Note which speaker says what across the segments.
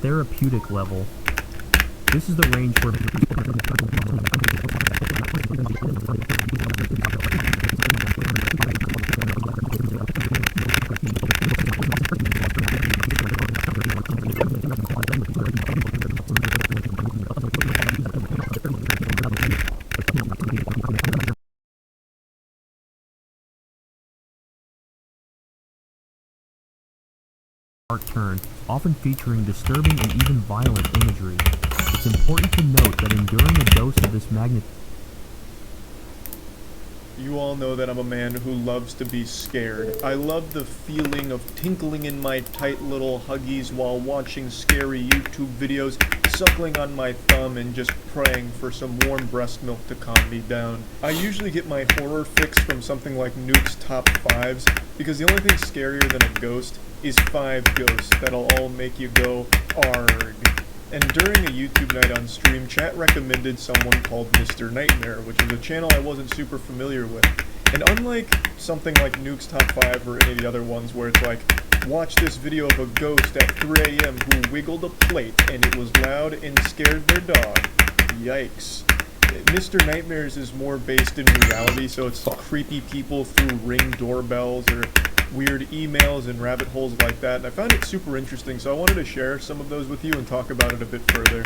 Speaker 1: Therapeutic level. This is the range where turn, often featuring disturbing and even violent imagery. It's important to note that enduring a dose of this magnitude.
Speaker 2: You all know that I'm a man who loves to be scared. I love the feeling of tinkling in my tight little huggies while watching scary YouTube videos, suckling on my thumb and just praying for some warm breast milk to calm me down. I usually get my horror fix from something like Nuke's Top 5s, because the only thing scarier than a ghost is 5 ghosts that'll all make you go ARG. And during a YouTube night on stream, chat recommended someone called Mr. Nightmare, which is a channel I wasn't super familiar with. And unlike something like Nuke's Top 5 or any of the other ones where it's like, watch this video of a ghost at 3 a.m. who wiggled a plate and it was loud and scared their dog. Yikes. Mr. Nightmares is more based in reality, so it's creepy people through Ring doorbells or weird emails and rabbit holes like that, and I found it super interesting, so I wanted to share some of those with you and talk about it a bit further.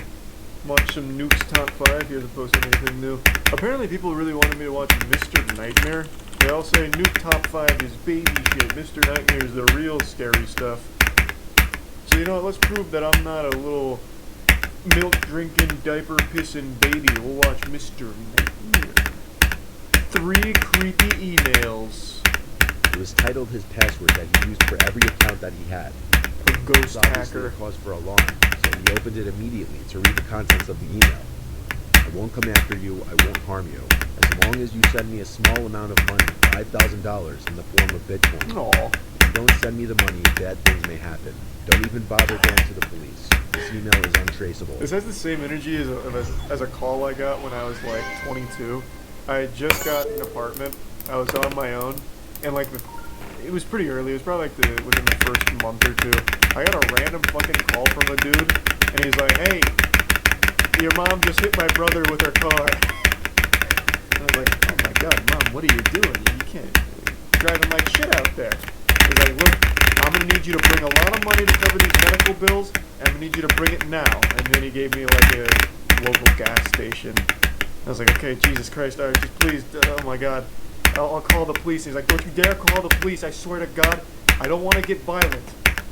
Speaker 2: Watch some Nuke's Top 5, he hasn't posted anything new. Apparently people really wanted me to watch Mr. Nightmare. They all say Nuke Top 5 is baby shit, Mr. Nightmare is the real scary stuff. So you know what, let's prove that I'm not a little milk-drinking, diaper-pissing baby. We'll watch Mr. Nightmare. 3 creepy emails.
Speaker 3: It was titled his password that he used for every account that he had.
Speaker 2: A ghost
Speaker 3: Obviously
Speaker 2: hacker.
Speaker 3: a cause for alarm, so he opened it immediately to read the contents of the email. I won't come after you, I won't harm you, as long as you send me a small amount of money, $5,000 in the form of Bitcoin.
Speaker 2: Aww.
Speaker 3: If you don't send me the money, bad things may happen. Don't even bother going to the police. This email is untraceable.
Speaker 2: This has the same energy as a call I got when I was like 22. I had just got an apartment, I was on my own, and like it was pretty early, it was probably like within the first month or two. I got a random fucking call from a dude, and he's like, hey, your mom just hit my brother with her car. And I was like, oh my god, Mom, what are you doing? You can't, you're driving like shit out there. He's like, look, I'm gonna need you to bring a lot of money to cover these medical bills, and I'm gonna need you to bring it now. And then he gave me like a local gas station. I was like, okay, Jesus Christ, alright, just please, oh my god. I'll call the police. He's like, don't you dare call the police. I swear to God, I don't want to get violent.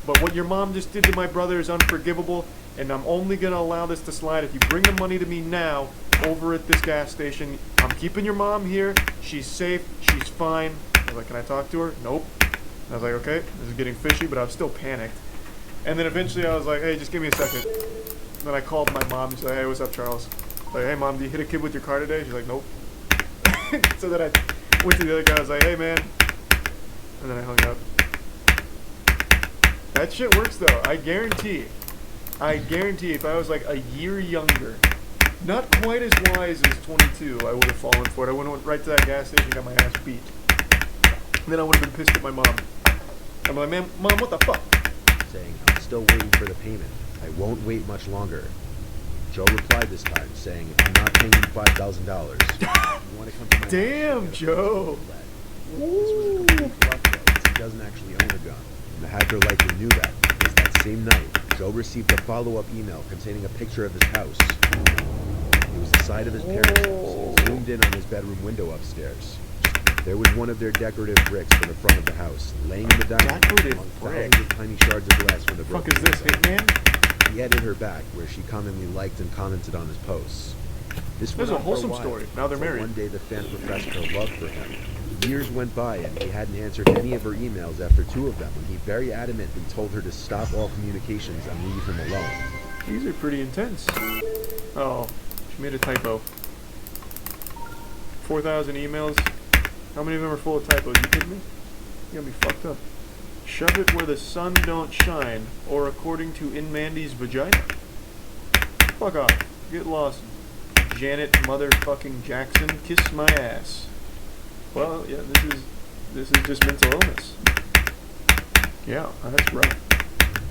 Speaker 2: But what your mom just did to my brother is unforgivable, and I'm only going to allow this to slide if you bring the money to me now over at this gas station. I'm keeping your mom here. She's safe. She's fine. I was like, can I talk to her? Nope. I was like, okay, this is getting fishy, but I was still panicked. And then eventually I was like, hey, just give me a second. And then I called my mom. She's like, hey, what's up, Charles? Like, hey, Mom, do you hit a kid with your car today? She's like, nope. So then I went to the other guy, I was like, hey man, and then I hung up. That shit works though, I guarantee if I was like a year younger, not quite as wise as 22, I would have fallen for it. I would have went right to that gas station and got my ass beat. And then I would have been pissed at my mom. I'm like, man, Mom, what the fuck?
Speaker 3: Saying, I'm still waiting for the payment. I won't wait much longer. Joe replied this time, saying, I'm not paying you $5,000. You want to come to my
Speaker 2: Damn,
Speaker 3: house?
Speaker 2: Joe.
Speaker 3: This was a complete bluff, though, since he doesn't actually own a gun. And the hacker likely knew that, because that same night, Joe received a follow-up email containing a picture of his house. It was the side of his parents' house, and it zoomed in on his bedroom window upstairs. There was one of their decorative bricks from the front of the house, laying in the dining room
Speaker 2: Decorative
Speaker 3: among
Speaker 2: brick?
Speaker 3: thousands of tiny shards of glass from the
Speaker 2: Fuck
Speaker 3: broken
Speaker 2: is this,
Speaker 3: window.
Speaker 2: Hitman?
Speaker 3: He added her back, where she commonly liked and commented on his posts. This
Speaker 2: There's
Speaker 3: went
Speaker 2: a
Speaker 3: on for
Speaker 2: wholesome
Speaker 3: while,
Speaker 2: story. Now they're
Speaker 3: until
Speaker 2: married.
Speaker 3: One day the fan professed her love for him. Years went by and he hadn't answered any of her emails after 2 of them, when he very adamantly told her to stop all communications and leave him alone.
Speaker 2: These are pretty intense. Oh, she made a typo. 4,000 emails. How many of them are full of typos? You kidding me? You got me fucked up. Shove it where the sun don't shine, or according to In Mandy's vagina. Fuck off. Get lost. Janet motherfucking Jackson, kiss my ass. Well, yeah, this is just mental illness. Yeah, that's rough.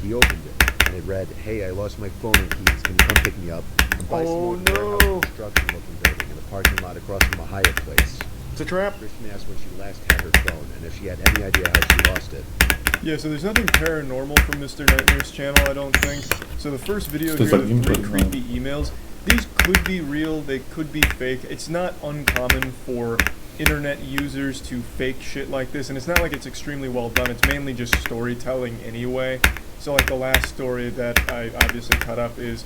Speaker 3: He opened it, and it read, "Hey, I lost my phone and keys. Can you come pick me up? I'm by
Speaker 2: Oh,
Speaker 3: some
Speaker 2: no.
Speaker 3: warehouse construction-looking building in the parking lot across from a Hyatt place."
Speaker 2: It's a trap.
Speaker 3: Christian asked when she last had her phone and if she had any idea how she lost it.
Speaker 2: Yeah, so there's nothing paranormal from Mr. Nightmare's channel, I don't think. So the first video
Speaker 4: Just
Speaker 2: here,
Speaker 4: like
Speaker 2: the 3
Speaker 4: input,
Speaker 2: creepy emails, these could be real, they could be fake. It's not uncommon for internet users to fake shit like this, and it's not like it's extremely well done, it's mainly just storytelling anyway. So like the last story that I obviously cut up is,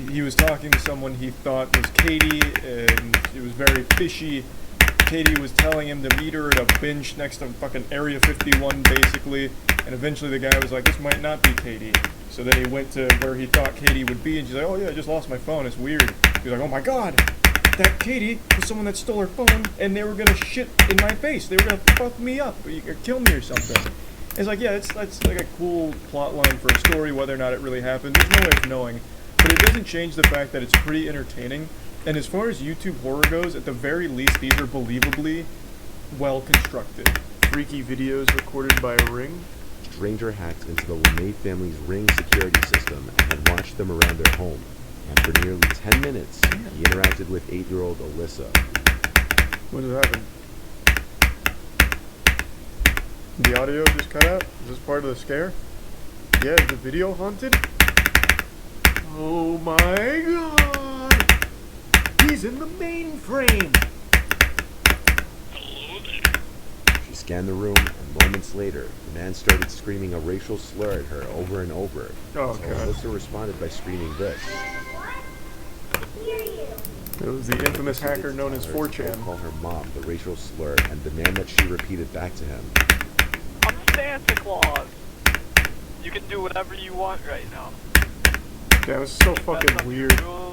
Speaker 2: he was talking to someone he thought was Katie, and it was very fishy. Katie was telling him to meet her at a bench next to fucking Area 51, basically, and eventually the guy was like, this might not be Katie. So then he went to where he thought Katie would be, and she's like, oh yeah, I just lost my phone, it's weird. He's like, oh my god, that Katie was someone that stole her phone, and they were gonna shit in my face, they were gonna fuck me up, or kill me or something. And it's like, yeah, that's like a cool plot line for a story, whether or not it really happened, there's no way of knowing. But it doesn't change the fact that it's pretty entertaining. And as far as YouTube horror goes, at the very least, these are believably well constructed. Freaky videos recorded by a Ring.
Speaker 3: Stranger hacked into the LeMay family's Ring security system and had watched them around their home. And for nearly 10 minutes, he interacted with 8-year-old Alyssa.
Speaker 2: What just happened? The audio just cut out? Is this part of the scare? Yeah, is the video haunted? Oh my god! He's in the mainframe!
Speaker 3: She scanned the room, and moments later, the man started screaming a racial slur at her over and over.
Speaker 2: Oh
Speaker 3: So
Speaker 2: god.
Speaker 3: Alyssa responded by screaming this.
Speaker 2: It was the infamous hacker known as
Speaker 3: Told her to
Speaker 2: 4chan.
Speaker 3: call her mom the racial slur and demand that she repeat it back to him.
Speaker 5: I'm Santa Claus. You can do whatever you want right now.
Speaker 2: Damn, this is so
Speaker 5: Mess
Speaker 2: fucking
Speaker 5: up
Speaker 2: weird.
Speaker 5: Your room,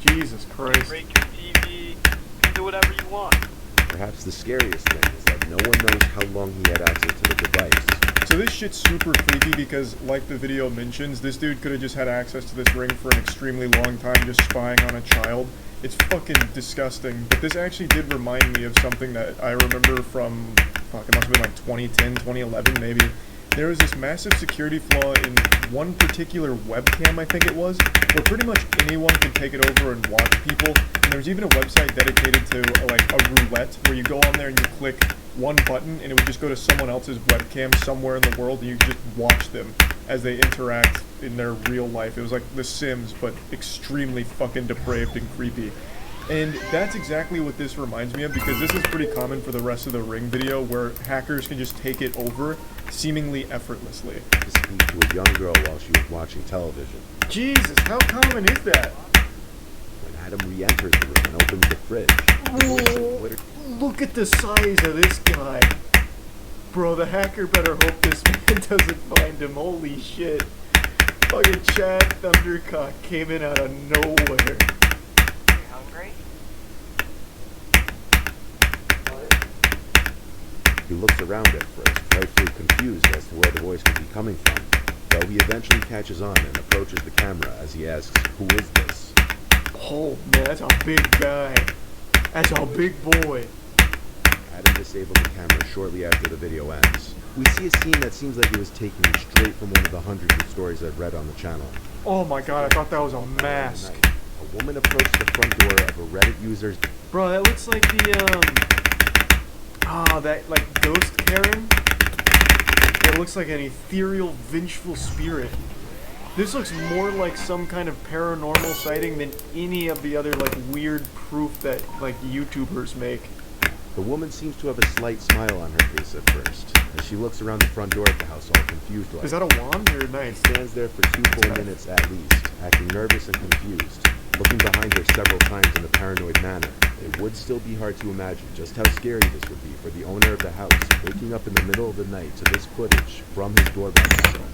Speaker 2: Jesus Christ.
Speaker 5: break your TV. You can do whatever you want.
Speaker 3: Perhaps the scariest thing is that no one knows how long he had access to the device.
Speaker 2: So this shit's super creepy because, like the video mentions, this dude could have just had access to this ring for an extremely long time just spying on a child. It's fucking disgusting, but this actually did remind me of something that I remember from, fuck, it must have been like 2010, 2011 maybe. There was this massive security flaw in one particular webcam, I think it was, where pretty much anyone could take it over and watch people. And there was even a website dedicated to like a roulette, where you go on there and you click one button and it would just go to someone else's webcam somewhere in the world and you could just watch them as they interact in their real life. It was like The Sims, but extremely fucking depraved and creepy. And that's exactly what this reminds me of, because this is pretty common for the rest of the Ring video, where hackers can just take it over seemingly effortlessly.
Speaker 3: To speak to a young girl while she was watching television.
Speaker 2: Jesus, how common is that?
Speaker 3: When Adam re-enters the room and opens the fridge, the voice of glitter
Speaker 2: Look at the size of this guy. Bro, the hacker better hope this man doesn't find him. Holy shit. Fucking Chad Thundercock came in out of nowhere.
Speaker 5: You hungry?
Speaker 3: He looks around at first, rightfully confused as to where the voice could be coming from, though he eventually catches on and approaches the camera as he asks, "Who is this?"
Speaker 2: Oh man, that's a big guy. That's a big boy.
Speaker 3: Adam disabled the camera shortly after the video ends. We see a scene that seems like it was taken straight from one of the hundreds of stories I've read on the channel.
Speaker 2: Oh my god, I thought that was a mask.
Speaker 3: A woman approached the front door of a Reddit user's.
Speaker 2: Bro, that looks like that like ghost Karen. It looks like an ethereal, vengeful spirit. This looks more like some kind of paranormal sighting than any of the other like weird proof that like YouTubers make.
Speaker 3: The woman seems to have a slight smile on her face at first, as she looks around the front door of the house all confused like.
Speaker 2: Is that a wand or a knife?
Speaker 3: Stands there for 2 full minutes at least, acting nervous and confused, looking behind her several times in a paranoid manner. It would still be hard to imagine just how scary this would be for the owner of the house, waking up in the middle of the night to this footage from his doorbell camera.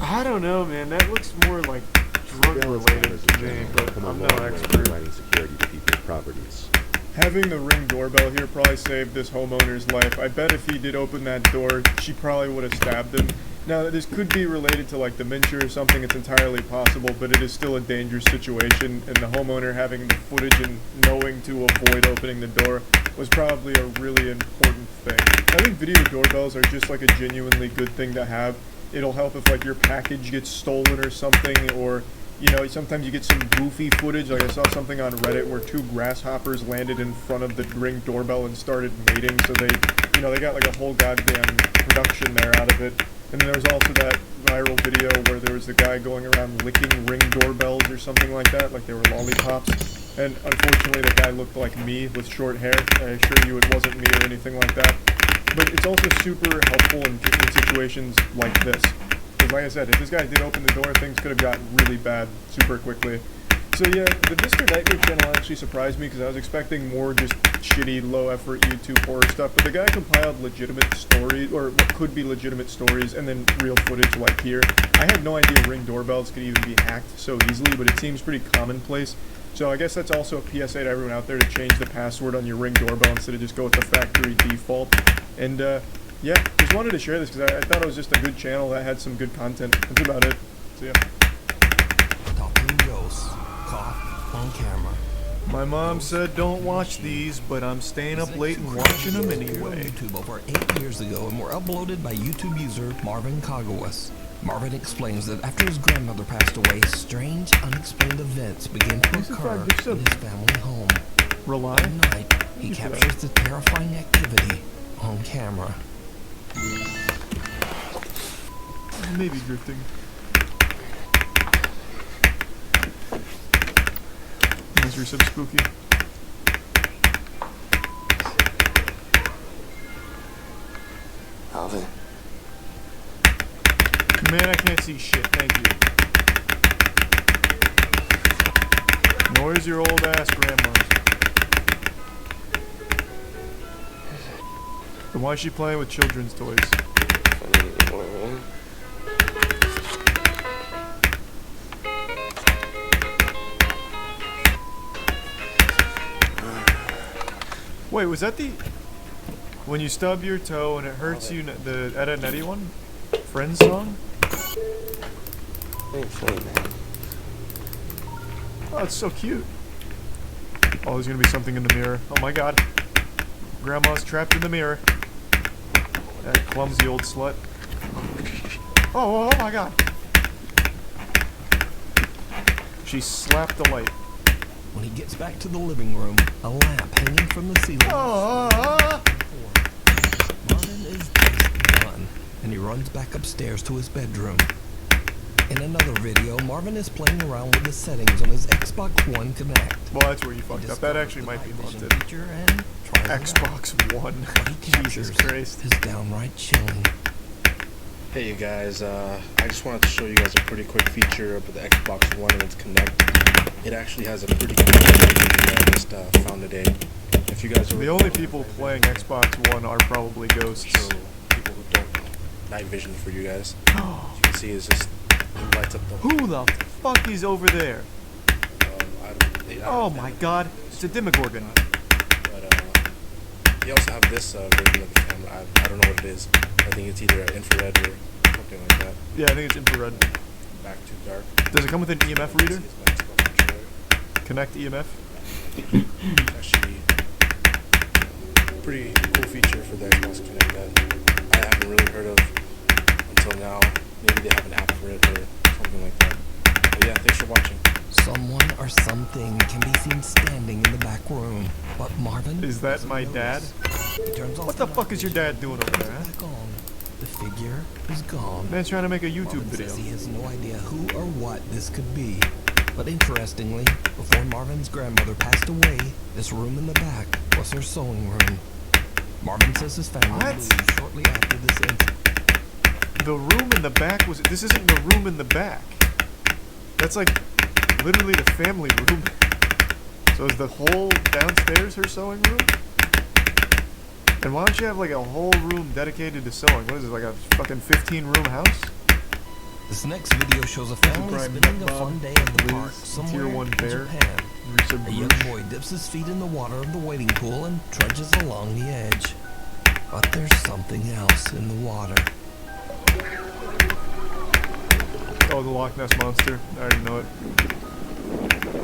Speaker 2: I don't know, man. That looks more like drug
Speaker 3: Surveillance
Speaker 2: related
Speaker 3: cameras
Speaker 2: to
Speaker 3: in
Speaker 2: me,
Speaker 3: general
Speaker 2: but
Speaker 3: come a
Speaker 2: I'm no
Speaker 3: long way in
Speaker 2: expert.
Speaker 3: providing security to people's properties.
Speaker 2: Having the Ring doorbell here probably saved this homeowner's life. I bet if he did open that door, she probably would have stabbed him. Now, this could be related to like dementia or something, it's entirely possible, but it is still a dangerous situation, and the homeowner having the footage and knowing to avoid opening the door was probably a really important thing. I think video doorbells are just like a genuinely good thing to have. it'll help if like your package gets stolen or something, or you know, sometimes you get some goofy footage. Like I saw something on Reddit where 2 grasshoppers landed in front of the Ring doorbell and started mating, so they, you know, they got like a whole goddamn production there out of it. And then there was also that viral video where there was a guy going around licking Ring doorbells or something like that, like they were lollipops. And unfortunately that guy looked like me with short hair. I assure you it wasn't me or anything like that. But it's also super helpful in situations like this. Because like I said, if this guy did open the door, things could have gotten really bad super quickly. So yeah, the Mr. Nightmare channel actually surprised me because I was expecting more just shitty, low-effort YouTube horror stuff. But the guy compiled legitimate stories, or what could be legitimate stories, and then real footage like here. I had no idea Ring doorbells could even be hacked so easily, but it seems pretty commonplace. So I guess that's also a PSA to everyone out there to change the password on your Ring doorbell instead of just go with the factory default. And yeah, just wanted to share this because I thought it was just a good channel that had some good content. That's about it. So yeah.
Speaker 4: Talking ghosts, caught on camera.
Speaker 2: My mom said don't watch these, but I'm staying up late and watching them anyway.
Speaker 4: On YouTube over 8 years ago and were uploaded by YouTube user Marvin Kagawas. Marvin explains that after his grandmother passed away, strange, unexplained events began to occur in his family home.
Speaker 2: Rely?
Speaker 4: One night, he captures the terrifying activity on camera.
Speaker 2: Maybe drifting. These are some spooky.
Speaker 6: Alvin.
Speaker 2: Man, I can't see shit, thank you. Nor is your old ass grandma. And why is she playing with children's toys? Wait, was that the... When you stub your toe and it hurts you, the Ed and Eddie one? Friends song?
Speaker 6: Ain't funny, man.
Speaker 2: Oh, it's so cute. Oh, there's gonna be something in the mirror. Oh my god. Grandma's trapped in the mirror. That clumsy old slut. Oh, oh my god. She slapped the light.
Speaker 4: When he gets back to the living room, a lamp hanging from the ceiling. Marvin is just done, and he runs back upstairs to his bedroom. In another video, Marvin is playing around with the settings on his Xbox One Connect.
Speaker 2: Well, that's where you fucked up. That actually might be haunted. Xbox One. Jesus Christ.
Speaker 4: Is downright chilling.
Speaker 6: Hey you guys, I just wanted to show you guys a pretty quick feature of the Xbox One and its Connect. It actually has a pretty cool thing I just found today. If you guys are
Speaker 2: the only people playing Xbox One are probably ghosts.
Speaker 6: So people who don't know, night vision for you guys. As you can see, it's just it lights up the.
Speaker 2: Who the fuck is over there? Oh my god, it's a Demogorgon.
Speaker 6: But you also have this version of the camera. I don't know what it is. I think it's either infrared or something like that.
Speaker 2: Yeah, I think it's infrared.
Speaker 6: Back too dark.
Speaker 2: Does it come with an EMF reader? Connect EMF?
Speaker 6: Actually, pretty cool feature for the Xbox Connect that I haven't really heard of until now. Maybe they have an app for it or something like that. But yeah, thanks for watching.
Speaker 4: Someone or something can be seen standing in the back room, but Marvin
Speaker 2: is that my dad? What the fuck is your dad doing over there? Huh?
Speaker 4: The figure is gone.
Speaker 2: Man's trying to make a YouTube
Speaker 4: Marvin
Speaker 2: video.
Speaker 4: Says he has no idea who or what this could be. But interestingly, before Marvin's grandmother passed away, this room in the back was her sewing room. Marvin says his family moved shortly after this incident.
Speaker 2: The room in the back was... This isn't the room in the back. That's like literally the family room. So is the whole downstairs her sewing room? And why don't you have like a whole room dedicated to sewing? What is it, like a fucking 15-room house?
Speaker 4: This next video shows a family spending a fun day at the park somewhere in Japan. A young boy dips his feet in the water of the wading pool and trudges along the edge. But there's something else in the water.
Speaker 2: Oh, the Loch Ness Monster. I already know it.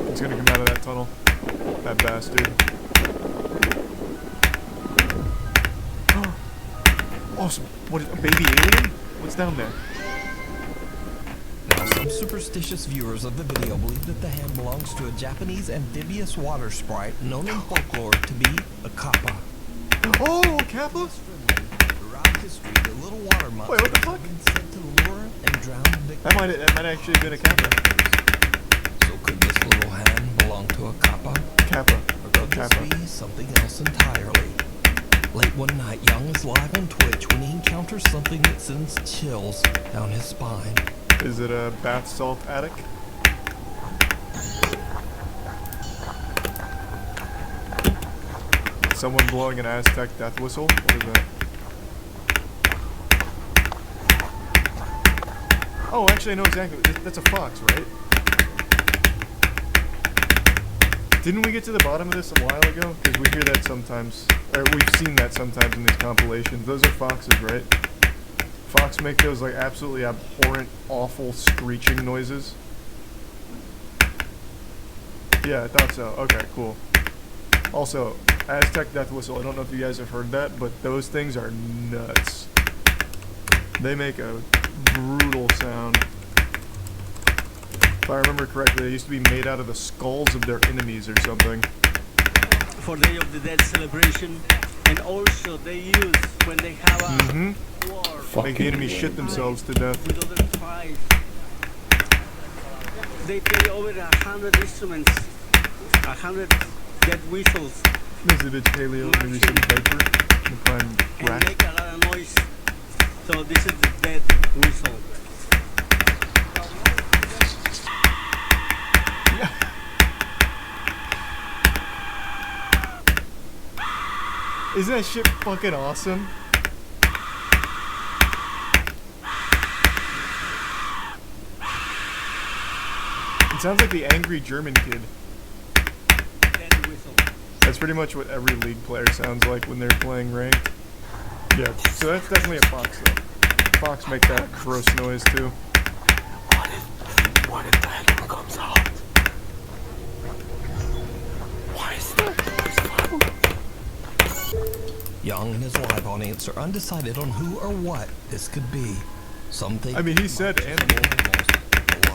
Speaker 2: He's gonna come out of that tunnel. That bastard. Awesome. What is a baby alien? What's down there?
Speaker 4: Some superstitious viewers of the video believe that the hand belongs to a Japanese amphibious water sprite known in folklore to be a kappa.
Speaker 2: Oh, Kappa?
Speaker 4: Throughout history, the little water monsters
Speaker 2: Wait, what the fuck?
Speaker 4: have been said to lure and drown victims.
Speaker 2: That might actually have been a Kappa.
Speaker 4: So could this little hand belong to a kappa?
Speaker 2: Kappa.
Speaker 4: Or could this
Speaker 2: Kappa.
Speaker 4: be something else entirely? Late one night, Young is live on Twitch when he encounters something that sends chills down his spine.
Speaker 2: Is it a bath salt attic? Someone blowing an Aztec death whistle? What is that? Oh, actually I know exactly. That's a fox, right? Didn't we get to the bottom of this a while ago? Because we hear that sometimes. Or we've seen that sometimes in these compilations. Those are foxes, right? Fox make those like absolutely abhorrent, awful screeching noises. Yeah, I thought so. Okay, cool. Also, Aztec death whistle. I don't know if you guys have heard that, but those things are nuts. They make a brutal sound. If I remember correctly, they used to be made out of the skulls of their enemies or something.
Speaker 7: For Day of the Dead celebration, and also they use when they have a war
Speaker 2: Make the enemies shit themselves to death.
Speaker 7: with other tribes. They play over 100 instruments, 100 dead whistles,
Speaker 2: This is a bitch paleo, the recent diaper, the prime
Speaker 7: and
Speaker 2: rack.
Speaker 7: make a lot of noise. So this is the dead whistle.
Speaker 2: Isn't that shit fucking awesome? It sounds like the angry German kid.
Speaker 7: Dead whistle.
Speaker 2: That's pretty much what every League player sounds like when they're playing ranked. Yeah, so that's definitely a fox though. Fox make that gross noise too.
Speaker 8: What if the head comes out? Why is there
Speaker 4: Young and his live audience are undecided on who or what this could be. Some think
Speaker 2: I mean, he said animal.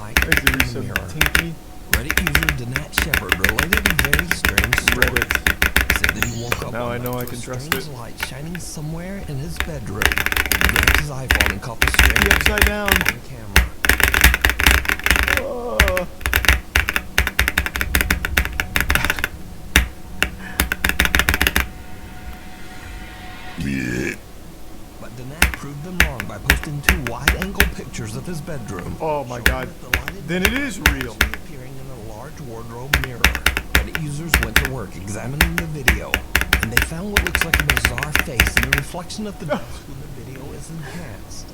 Speaker 4: like
Speaker 2: Thanks to
Speaker 4: a
Speaker 2: Reset
Speaker 4: mirror.
Speaker 2: Tinky.
Speaker 4: Reddit user Danat Shepard related a very strange story.
Speaker 2: Reddit.
Speaker 4: Said that he woke up
Speaker 2: Now
Speaker 4: one
Speaker 2: I know
Speaker 4: night
Speaker 2: I
Speaker 4: to
Speaker 2: can
Speaker 4: a
Speaker 2: trust
Speaker 4: strange
Speaker 2: it.
Speaker 4: light shining somewhere in his bedroom. He grabbed his iPhone and caught the strange
Speaker 2: Be upside down.
Speaker 4: on camera. But Danat proved them wrong by posting 2 wide-angle pictures of his bedroom.
Speaker 2: Oh my
Speaker 4: showing
Speaker 2: god.
Speaker 4: that the lighted
Speaker 2: Then it is real.
Speaker 4: actually appearing in a large wardrobe mirror. Reddit users went to work examining the video, and they found what looks like a bizarre face in the reflection of the desk when the video is enhanced.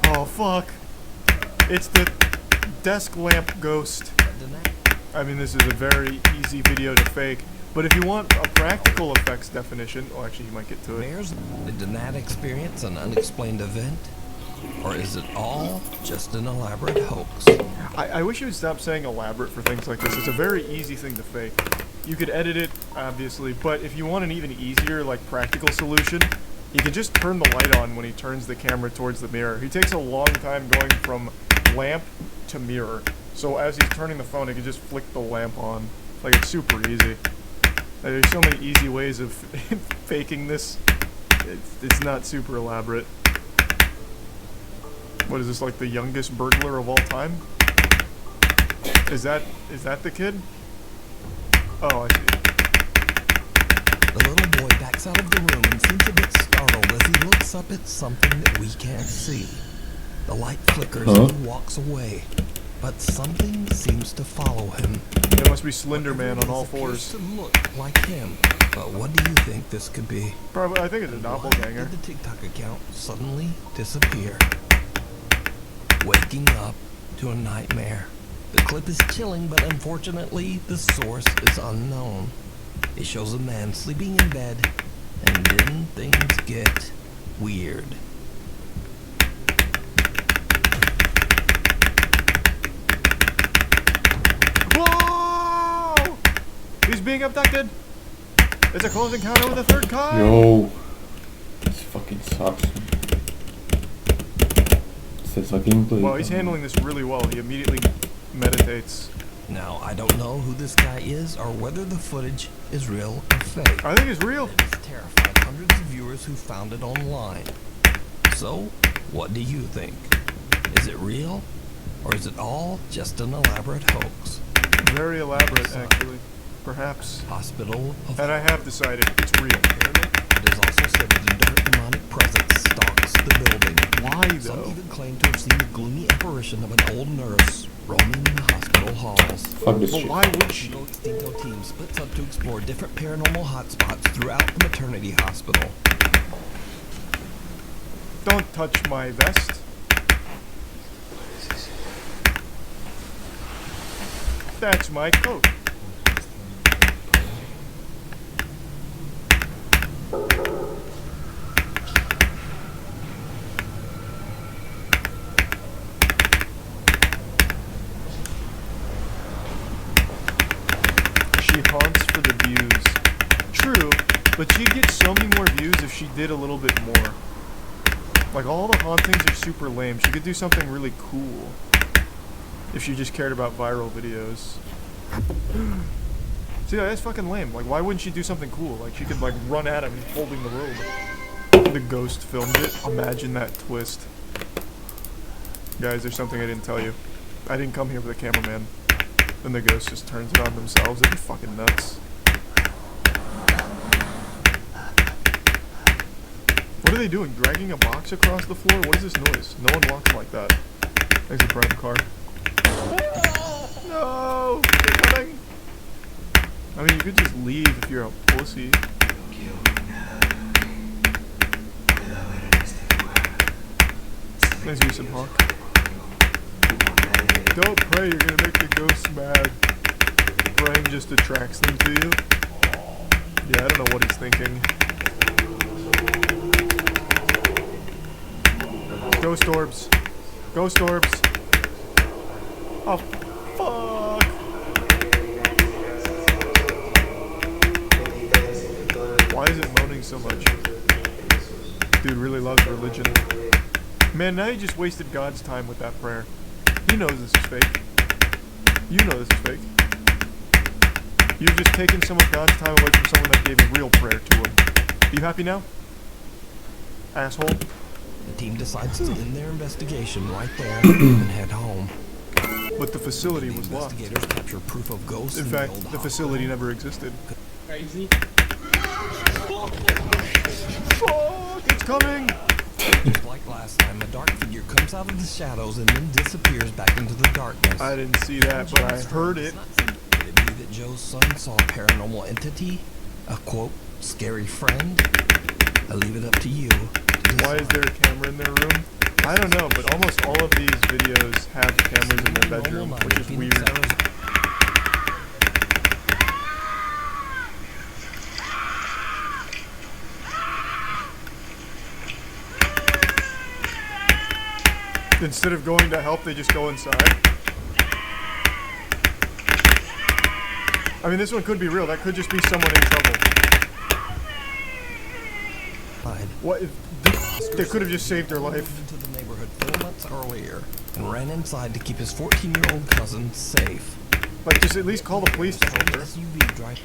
Speaker 2: Oh fuck. It's the desk lamp ghost.
Speaker 4: But Danat
Speaker 2: I mean, this is a very easy video to fake. But if you want a practical effects definition, oh, actually, you might get to it.
Speaker 4: Did Danat experience an unexplained event? Or is it all just an elaborate hoax?
Speaker 2: I wish you would stop saying elaborate for things like this. It's a very easy thing to fake. You could edit it, obviously, but if you want an even easier, like, practical solution, you can just turn the light on when he turns the camera towards the mirror. He takes a long time going from lamp to mirror. So as he's turning the phone, he can just flick the lamp on. Like, it's super easy. There's so many easy ways of faking this. It's not super elaborate. What is this, like the youngest burglar of all time? Is that the kid? Oh, I see.
Speaker 4: The little boy backs out of the room and seems a bit startled as he looks up at something that we can't see. The light flickers and he walks away, but something seems to follow him.
Speaker 2: That must be Slender Man on all fours.
Speaker 4: To look like him, but what do you think this could be?
Speaker 2: Probably, I think it's a
Speaker 4: Why
Speaker 2: doppelganger.
Speaker 4: did the TikTok account suddenly disappear? Waking up to a nightmare. The clip is chilling, but unfortunately, the source is unknown. It shows a man sleeping in bed, and then things get weird.
Speaker 2: Whoa! He's being abducted. It's a close encounter with a third kind.
Speaker 8: Yo, this fucking sucks. It's
Speaker 2: Well, he's handling this really well. He immediately meditates.
Speaker 4: Now, I don't know who this guy is or whether the footage is real or fake.
Speaker 2: I think it's real.
Speaker 4: It has terrified hundreds of viewers who found it online. So, what do you think? Is it real? Or is it all just an elaborate hoax?
Speaker 2: Very elaborate, actually. Perhaps.
Speaker 4: Hospital of...
Speaker 2: And I have decided it's real.
Speaker 4: It is also said that a dark demonic presence stalks the building.
Speaker 2: Why,
Speaker 4: Some
Speaker 2: though?
Speaker 4: even claim to have seen the gloomy apparition of an old nurse roaming in the hospital halls.
Speaker 2: But why would she?
Speaker 4: The Extinto team splits up to explore different paranormal hotspots throughout the maternity hospital.
Speaker 2: Don't touch my vest. That's my coat. She haunts for the views. True, but she'd get so many more views if she did a little bit more. Like, all the hauntings are super lame. She could do something really cool if she just cared about viral videos. See, that's fucking lame. Like, why wouldn't she do something cool? Like, she could, like, run at him holding the robe. The ghost filmed it. Imagine that twist. Guys, there's something I didn't tell you. I didn't come here with a cameraman. Then the ghost just turns it on themselves. It'd be fucking nuts. What are they doing? Dragging a box across the floor? What is this noise? No one walks like that. There's a prime car. No! They're coming! I mean, you could just leave if you're a pussy. Thanks, Recent Hawk. Don't pray, you're gonna make the ghosts mad. Praying just attracts them to you. Yeah, I don't know what he's thinking. Ghost orbs. Ghost orbs. Oh, fuck. Why is it moaning so much? Dude really loves religion. Man, now you just wasted God's time with that prayer. He knows this is fake. You know this is fake. You've just taken some of God's time away from someone that gave a real prayer to him. Are you happy now? Asshole.
Speaker 4: The team decides to end their investigation right there and head home.
Speaker 2: But the facility was locked.
Speaker 4: Investigators capture proof of ghosts
Speaker 2: In
Speaker 4: in
Speaker 2: fact,
Speaker 4: the old
Speaker 2: the facility
Speaker 4: hospital.
Speaker 2: never existed.
Speaker 7: Crazy.
Speaker 2: Fuck! It's coming!
Speaker 4: Just like last time, a dark figure comes out of the shadows and then disappears back into the darkness.
Speaker 2: I didn't see that, but I heard it.
Speaker 4: Could it be that Joe's son saw a paranormal entity? A quote, scary friend? I leave it up to you.
Speaker 2: Why is there a camera in their room? I don't know, but almost all of these videos have cameras in their bedroom, which is weird. Instead of going to help, they just go inside. I mean, this one could be real. That could just be someone in trouble. What if they could have just saved their life?
Speaker 4: Into the neighborhood 4 months earlier and ran inside to keep his 14-year-old cousin safe.
Speaker 2: Like, just at least call the police to help her.
Speaker 4: SUV drive.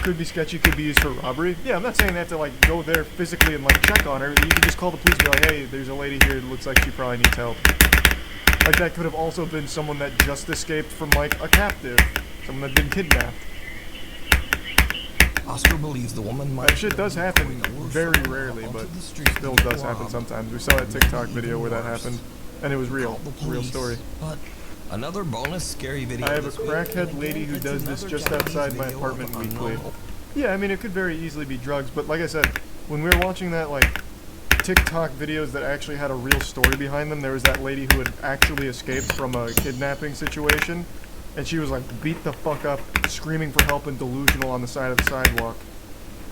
Speaker 2: Could be sketchy, could be used for robbery. Yeah, I'm not saying they have to, like, go there physically and, like, check on her. You can just call the police and be like, hey, there's a lady here that looks like she probably needs help. Like, that could have also been someone that just escaped from, like, a captive. Someone that had been kidnapped.
Speaker 4: Oscar believes the woman might...
Speaker 2: That shit does happen very rarely, but still does happen sometimes. We saw that TikTok video where that happened, and it was real. Real story.
Speaker 4: But another bonus scary video.
Speaker 2: I have a crackhead lady who does this just outside my apartment weekly. Yeah, I mean, it could very easily be drugs, but like I said, when we were watching that, like, TikTok videos that actually had a real story behind them, there was that lady who had actually escaped from a kidnapping situation, and she was, like, beat the fuck up, screaming for help and delusional on the side of the sidewalk.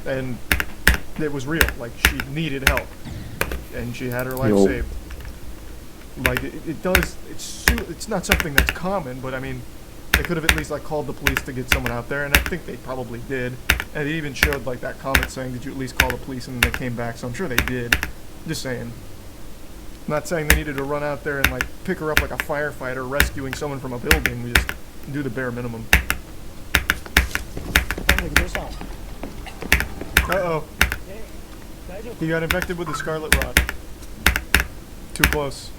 Speaker 2: And it was real. Like, she needed help. And she had her life saved. Like, it's not something that's common, but I mean, they could have at least, like, called the police to get someone out there, and I think they probably did. And they even showed, like, that comment saying, did you at least call the police, and then they came back, so I'm sure they did. Just saying. Not saying they needed to run out there and like pick her up like a firefighter rescuing someone from a building. We just do the bare minimum. Uh-oh. He got infected with the scarlet rot. Too close.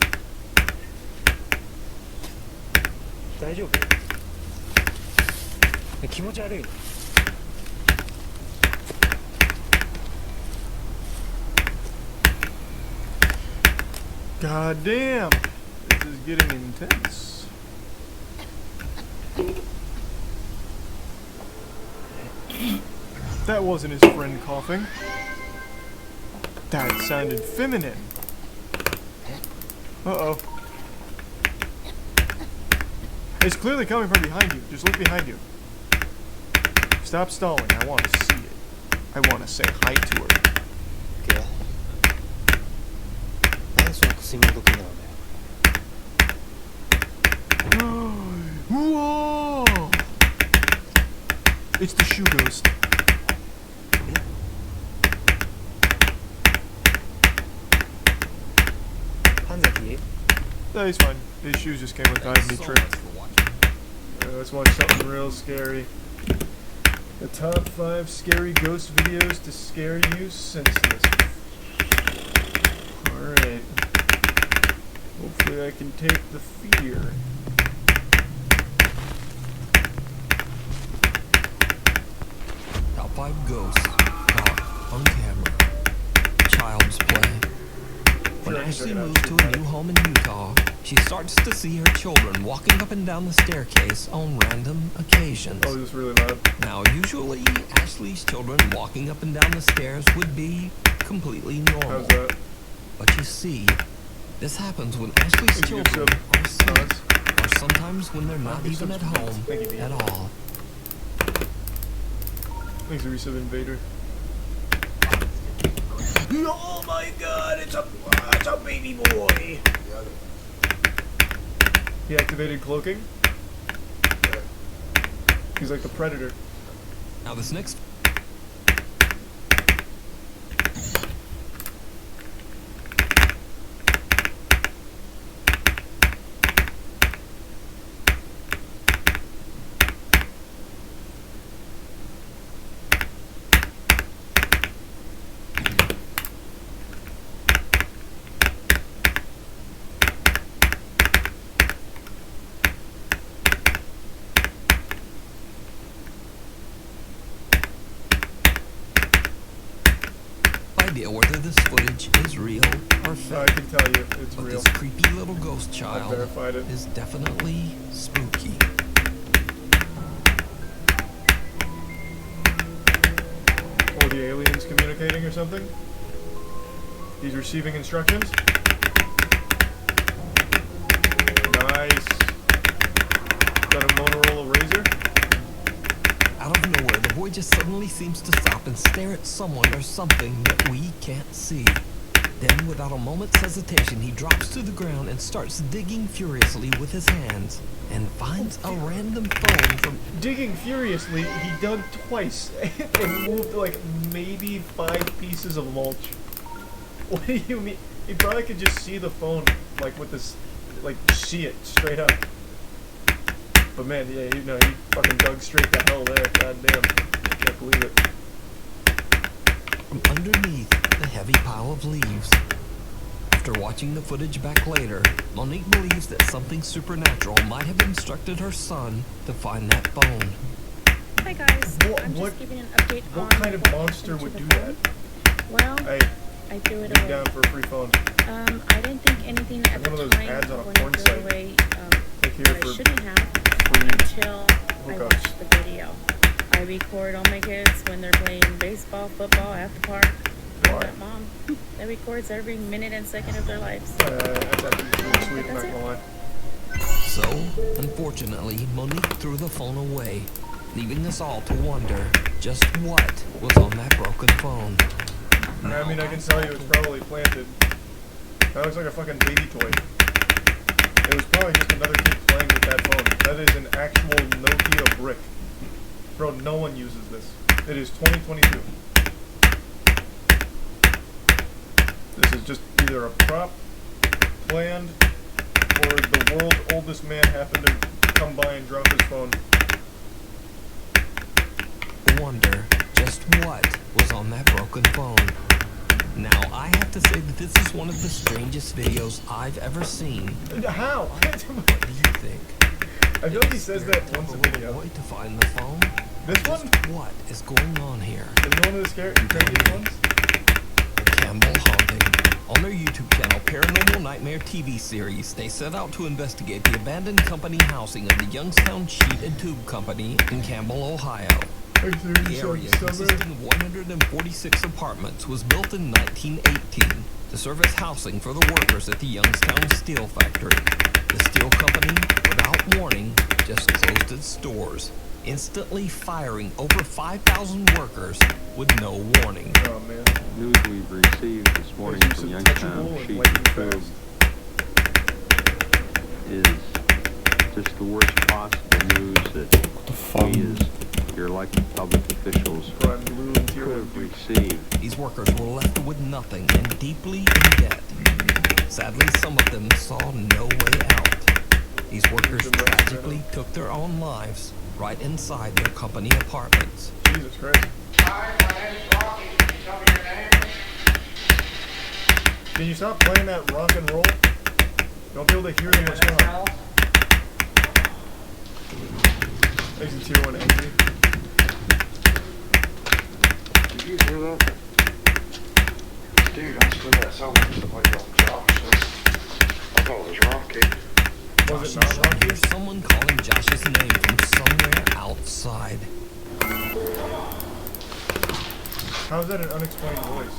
Speaker 2: God damn! This is getting intense. That wasn't his friend coughing. That sounded feminine. Uh-oh. It's clearly coming from behind you. Just look behind you. Stop stalling. I want to see it. I want to say hi to her. Whoa! It's the shoe ghost. No, he's fine. His shoes just came untied and he tripped. Let's watch something real scary. The top 5 scary ghost videos to scare you senseless. Alright. Hopefully I can take the fear.
Speaker 4: Top 5 ghosts caught on camera. Child's play. When Ashley moves to a new home in Utah, she starts to see her children walking up and down the staircase on random occasions.
Speaker 2: Oh, this is really loud.
Speaker 4: Now, usually, Ashley's children walking up and down the stairs would be completely normal.
Speaker 2: How's that?
Speaker 4: But you see, this happens when Ashley's children are asleep, or sometimes when they're not even at home at all.
Speaker 2: Thanks, Resub Invader.
Speaker 3: Oh my god, it's a baby boy!
Speaker 2: He activated cloaking. He's like the Predator.
Speaker 4: Now this next idea whether this footage is real or fake.
Speaker 2: I can tell you, it's
Speaker 4: but
Speaker 2: real.
Speaker 4: this creepy little ghost
Speaker 2: I
Speaker 4: child
Speaker 2: verified it.
Speaker 4: is definitely spooky.
Speaker 2: Or the aliens communicating or something? He's receiving instructions? Nice. Got a Motorola Razr?
Speaker 4: Out of nowhere, the boy just suddenly seems to stop and stare at someone or something that we can't see. Then, without a moment's hesitation, he drops to the ground and starts digging furiously with his hands and finds a random phone from...
Speaker 2: Digging furiously, he dug twice and moved like maybe 5 pieces of mulch. What do you mean? He probably could just see the phone, like with this, like see it straight up. But man, yeah, you know, he fucking dug straight to hell there. Goddamn, I can't believe it.
Speaker 4: from underneath the heavy pile of leaves. After watching the footage back later, Monique believes that something supernatural might have instructed her son to find that phone.
Speaker 9: Hi guys, I'm
Speaker 2: What
Speaker 9: just giving an update on
Speaker 2: what kind of
Speaker 9: what
Speaker 2: monster
Speaker 9: happened
Speaker 2: would
Speaker 9: to
Speaker 2: do
Speaker 9: the phone.
Speaker 2: that?
Speaker 9: Well,
Speaker 2: Hey,
Speaker 9: I threw it
Speaker 2: be
Speaker 9: away.
Speaker 2: down for a free phone.
Speaker 9: I didn't think anything at
Speaker 2: Like one
Speaker 9: the
Speaker 2: of those
Speaker 9: time
Speaker 2: ads on a
Speaker 9: when I
Speaker 2: porn
Speaker 9: threw
Speaker 2: site.
Speaker 9: it away
Speaker 2: Like here
Speaker 9: that I
Speaker 2: for
Speaker 9: shouldn't have
Speaker 2: free
Speaker 9: until I
Speaker 2: hookups.
Speaker 9: watched the video. I record all my kids when they're playing baseball, football at the park.
Speaker 2: Why?
Speaker 9: That mom that records every minute and second of their lives.
Speaker 2: That's actually really sweet, I'm not
Speaker 9: That's
Speaker 2: gonna lie.
Speaker 4: So, unfortunately, Monique threw the phone away, leaving us all to wonder just what was on that broken phone.
Speaker 2: I mean, I can tell you it's probably planted. That looks like a fucking baby toy. It was probably just another kid playing with that phone. That is an actual Nokia brick. Bro, no one uses this. It is 2022. This is just either a prop planned, or the world's oldest man happened to come by and drop his phone?
Speaker 4: Wonder just what was on that broken phone. Now, I have to say that this is one of the strangest videos I've ever seen.
Speaker 2: How?
Speaker 4: What do you think?
Speaker 2: I feel like he says that once a video.
Speaker 4: Boy to find the phone?
Speaker 2: This one?
Speaker 4: What is going on here?
Speaker 2: Is it one of the craziest ones?
Speaker 4: The Campbell Haunting. On their YouTube channel, Paranormal Nightmare TV series, they set out to investigate the abandoned company housing of the Youngstown Sheet and Tube Company in Campbell, Ohio. The area, consisting of 146 apartments, was built in 1918 to serve as housing for the workers at the Youngstown Steel Factory. The steel company, without warning, just closed its doors, instantly firing over 5,000 workers with no warning.
Speaker 2: Oh, man.
Speaker 10: News we've received this morning from Youngstown Sheet and Tube is just the worst possible news that we as your elected public officials could have received.
Speaker 4: These workers were left with nothing and deeply in debt. Sadly, some of them saw no way out. These workers tragically took their own lives right inside their company apartments.
Speaker 2: Jesus Christ.
Speaker 11: Hi, my name's Rocky. Can you tell me your name?
Speaker 2: Can you stop playing that rock and roll? You won't be able to hear the response. Exit tier 1 angry.
Speaker 11: Did you hear that? Dude, I swear that sounded like Josh. I thought it was Rocky.
Speaker 2: Was it not Rocky?
Speaker 4: There's someone calling Josh's name from somewhere outside.
Speaker 2: How is that an unexplained voice?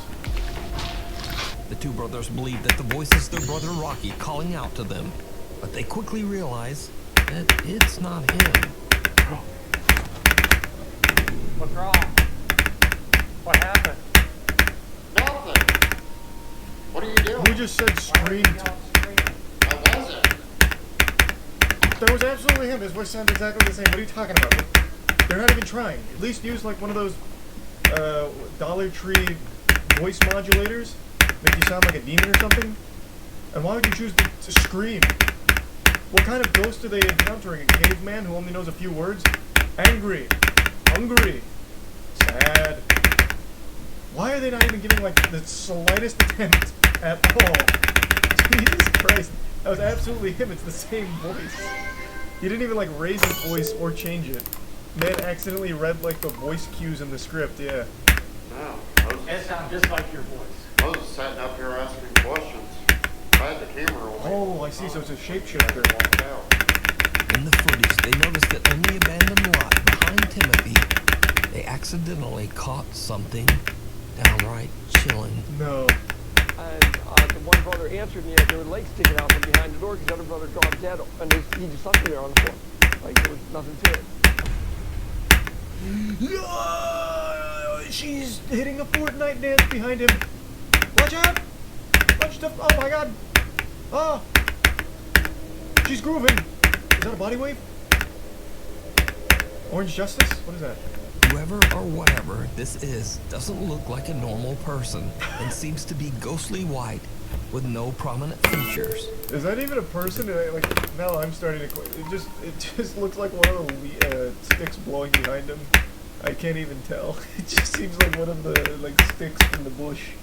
Speaker 4: The two brothers believe that the voice is their brother Rocky calling out to them, but they quickly realize that it's not him.
Speaker 5: What's wrong? What happened?
Speaker 11: Nothing. What are you doing?
Speaker 2: Who just said screamed?
Speaker 11: I wasn't.
Speaker 2: That was absolutely him. His voice sounds exactly the same. What are you talking about? They're not even trying. At least use like one of those Dollar Tree voice modulators. Make you sound like a demon or something. And why would you choose to scream? What kind of ghost are they encountering? A caveman who only knows a few words? Angry. Hungry. Sad. Why are they not even giving like the slightest attempt at all? Jesus Christ. That was absolutely him. It's the same voice. He didn't even like raise his voice or change it. Man accidentally read like the voice cues in the script, yeah.
Speaker 11: No.
Speaker 5: It sounds just like your voice.
Speaker 11: I was sitting up here asking questions. I had the camera on.
Speaker 2: Oh, I see. So it's a shapeshifter.
Speaker 11: Walked out.
Speaker 4: In the footage, they noticed that in the abandoned lot behind Timothy, they accidentally caught something downright chilling.
Speaker 2: No.
Speaker 5: And the one brother answered me, there were legs sticking out from behind the door because the other brother dropped dead, and he just left me there on the floor. Like, there was nothing to it.
Speaker 2: She's hitting a Fortnite dance behind him. Watch out! Watch the... Oh my god! Ah! She's grooving! Is that a body wave? Orange Justice? What is that?
Speaker 4: Whoever or whatever this is doesn't look like a normal person and seems to be ghostly white with no prominent features.
Speaker 2: Is that even a person? Like, now I'm starting to... It just looks like one of the sticks blowing behind him. I can't even tell. It just seems like one of the like sticks from the bush.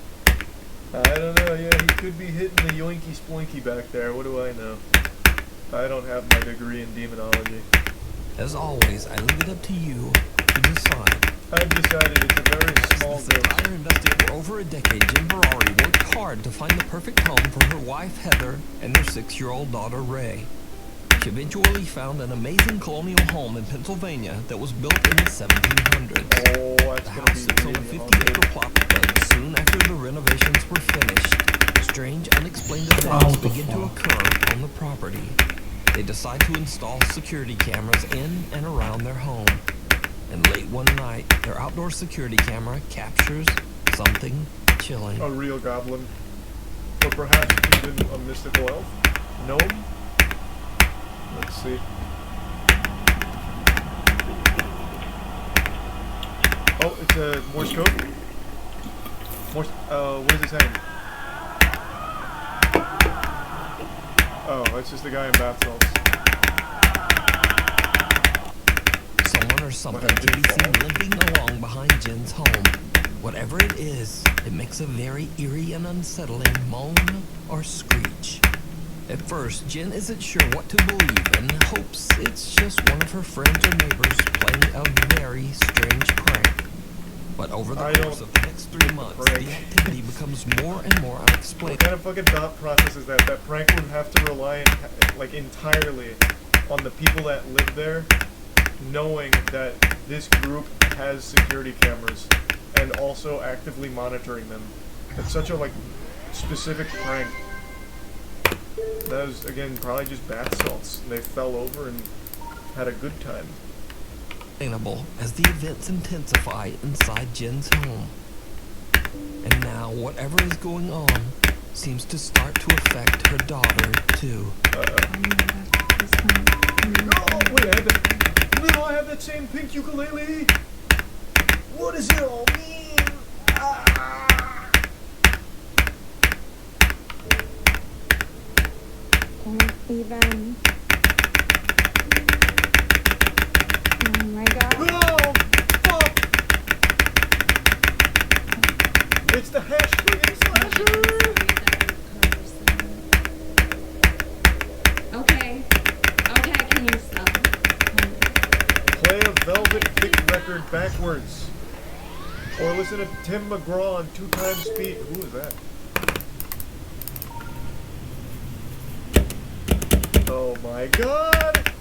Speaker 2: I don't know. Yeah, he could be hitting the yoinky splinky back there. What do I know? I don't have my degree in demonology.
Speaker 4: As always, I leave it up to you to decide.
Speaker 2: I've decided it's a very small ghost.
Speaker 4: Our investigator for over a decade, Jim Ferrari, worked hard to find the perfect home for her wife Heather and their 6-year-old daughter Ray. She eventually found an amazing colonial home in Pennsylvania that was built in the 1700s.
Speaker 2: Oh, that's
Speaker 4: The
Speaker 2: gonna
Speaker 4: house
Speaker 2: be
Speaker 4: sits on a
Speaker 2: really
Speaker 4: 50-acre plot, but soon after the renovations were finished, strange, unexplained events begin to occur on the property. They decide to install security cameras in and around their home. And late one night, their outdoor security camera captures something chilling.
Speaker 2: a real goblin. Or perhaps even a mystical elf? Gnome? Let's see. Oh, it's a Morse code. Morse, what is it saying? Oh, it's just the guy in bath salts.
Speaker 4: Someone or something can be seen limping along behind Jen's home. Whatever it is, it makes a very eerie and unsettling moan or screech. At first, Jen isn't sure what to believe and hopes it's just one of her friends or neighbors playing a very strange prank. But over the course of the next 3 months, the activity becomes more and more unexplainable.
Speaker 2: What kind of fucking thought process is that? That prank would have to rely like entirely on the people that live there knowing that this group has security cameras and also actively monitoring them. It's such a like specific prank. That was again probably just bath salts. They fell over and had a good time.
Speaker 4: As the events intensify inside Jen's home. And now whatever is going on seems to start to affect her daughter too.
Speaker 2: Oh, wait, I have that same pink ukulele. What does it all mean?
Speaker 12: Don't even. Oh my god.
Speaker 2: Oh, fuck! It's the hashtag slasher!
Speaker 12: Okay, can you stop?
Speaker 2: Play a Velvet Vic record backwards. Or listen to Tim McGraw on 2 times speed. Who is that? Oh my god!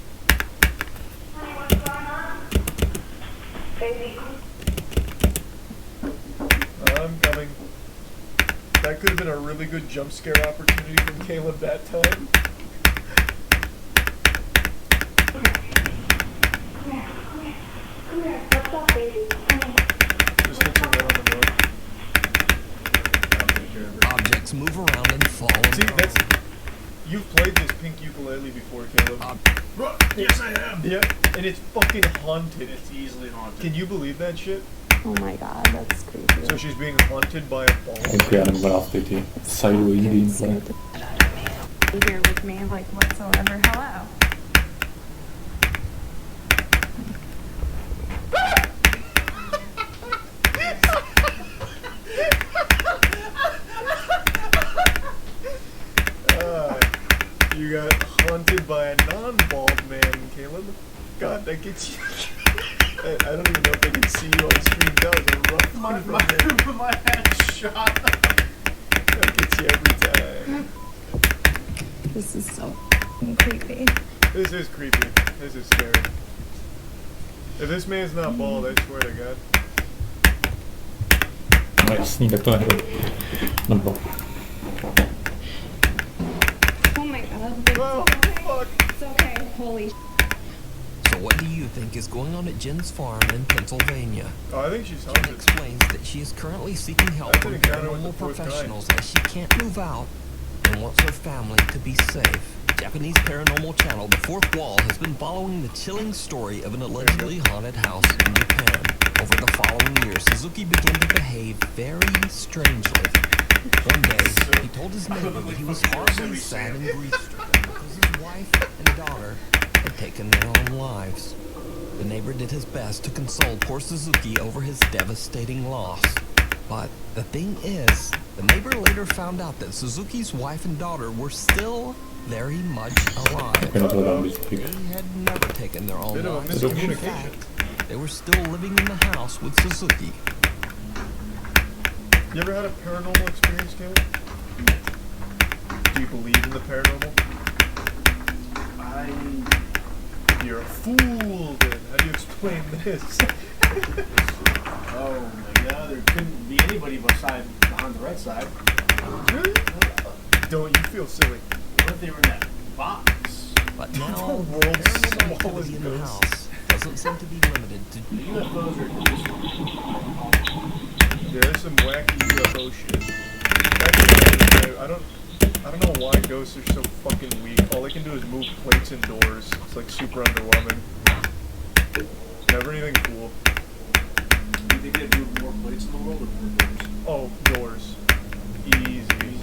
Speaker 2: I'm coming. That could have been a really good jump scare opportunity from Caleb that time.
Speaker 12: What's up, baby?
Speaker 2: Just hits her right on the door.
Speaker 4: Objects move around and fall.
Speaker 2: See, that's... You've played this pink ukulele before, Caleb.
Speaker 6: Yes, I have.
Speaker 2: Yeah, and it's fucking haunted.
Speaker 6: It's easily haunted.
Speaker 2: Can you believe that shit?
Speaker 12: Oh my god, that's creepy.
Speaker 2: So she's being haunted by a ball.
Speaker 13: Kérem belasítani szájúi gameplay.
Speaker 12: Be here with me, like whatsoever. Hello.
Speaker 2: You got haunted by a non-bald man, Caleb. God, that gets you. I don't even know if they can see you on stream. That was a rough one from there.
Speaker 6: My head shot.
Speaker 2: That gets you every time.
Speaker 12: This is so creepy.
Speaker 2: This is creepy. This is scary. If this man's not bald, I swear to God.
Speaker 13: No jasný, tak to nehrou. Nebo.
Speaker 12: Oh my god. It's okay.
Speaker 2: Fuck.
Speaker 12: It's okay. Holy sh**.
Speaker 4: So what do you think is going on at Jen's farm in Pennsylvania?
Speaker 2: Oh, I think she's
Speaker 4: Jen
Speaker 2: haunted.
Speaker 4: explains that she is currently seeking help
Speaker 2: That's
Speaker 4: from
Speaker 2: an encounter with the
Speaker 4: paranormal
Speaker 2: fourth
Speaker 4: professionals
Speaker 2: kind.
Speaker 4: as she can't move out and wants her family to be safe. Japanese paranormal channel The Fourth Wall has been following the chilling story of an allegedly haunted house in Japan. Over the following year, Suzuki began to behave very strangely. One day, he told his neighbor that he was horribly sad and grief-stricken because his wife and daughter had taken their own lives. The neighbor did his best to console poor Suzuki over his devastating loss. But the thing is, the neighbor later found out that Suzuki's wife and daughter were still very much alive. They had never taken their own
Speaker 2: Bit of a
Speaker 4: lives. In
Speaker 2: miscommunication.
Speaker 4: fact, they were still living in the house with Suzuki.
Speaker 2: You ever had a paranormal experience, Caleb? Do you believe in the paranormal? You're a fool, then. How do you explain this?
Speaker 6: Oh my god, there couldn't be anybody beside on the right side.
Speaker 2: Really? Don't you feel silly?
Speaker 6: What if they were in that box?
Speaker 4: But now,
Speaker 2: The world's
Speaker 4: paranormal
Speaker 2: smallest
Speaker 4: activity in the
Speaker 2: ghost.
Speaker 4: house doesn't seem to be limited to
Speaker 6: The UFOs are just...
Speaker 2: Yeah, there's some wacky UFO shit. Actually, I don't know why ghosts are so fucking weak. All they can do is move plates and doors. It's like super underwhelming. Never anything cool.
Speaker 6: Do you think they'd move more plates in the world or more doors?
Speaker 2: Oh, doors. Easy.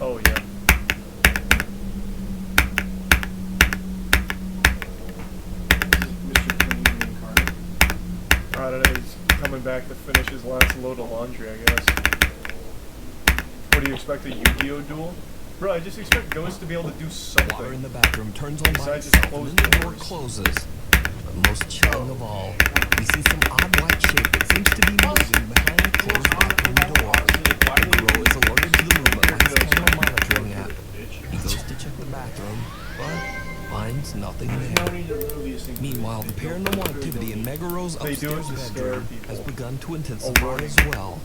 Speaker 2: Oh, yeah. I don't know, he's coming back to finish his last load of laundry, I guess. What do you expect, a Yu-Gi-Oh duel? Bro, I just expect Ghost to be able to do something.
Speaker 4: Water in the bathroom turns on by
Speaker 2: Besides
Speaker 4: itself
Speaker 2: just close
Speaker 4: and then the door
Speaker 2: doors.
Speaker 4: closes. But most chilling of all, we see some odd white shape that seems to be moving behind the closed bathroom door. Negro is alerted to the movement by his camera monitoring app. He goes to check the bathroom, but finds nothing there. Meanwhile, the paranormal activity in Megaro's upstairs bedroom has begun to intensify as well.